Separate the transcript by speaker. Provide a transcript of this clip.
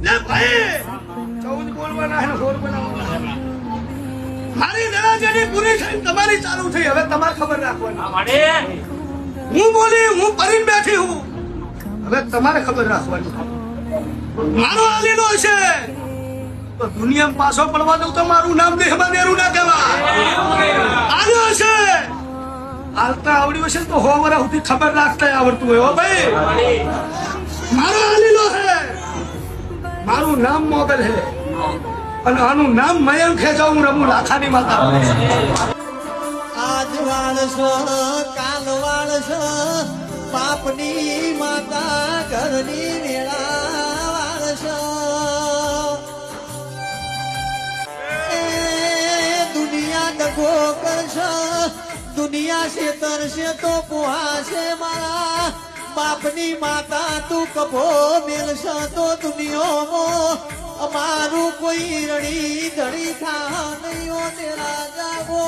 Speaker 1: લે ભાઈ 14 બોલવાના હે 16 બનાવવાના મારી દરાજની પૂરી થઈ તમારી ચાલુ થઈ હવે તમારે ખબર રાખવાની હું બોલી હું પરીન બેઠી હું હવે તમારે ખબર રાખવાની મારો આલીનો છે તો દુનિયામાં પાછો પડવા દઉં તો મારું નામ દેહમાં દેરું ના કહેવાય આલ્યો છે હાલતા આવડ્યું હશે તો 100 વર્ષ સુધી ખબર રાખતા આવડતું હોય હો ભાઈ મારો આલીનો છે મારું નામ મોગલ છે અને આનું નામ મયંક છે જો હું રમું લાખાની માતા
Speaker 2: આજ વાળશો કાલ વાળશો પાપની માતા ઘરની વેળા વાળશો દુનિયા દગો કરશો દુનિયા છેતરશે તો પુહાશે મારા બાપની માતા તું કભો મેલશો તો દુનિયામાં અમારું કોઈ રડી ધડી થા નહીં ઓ તેરા જાગો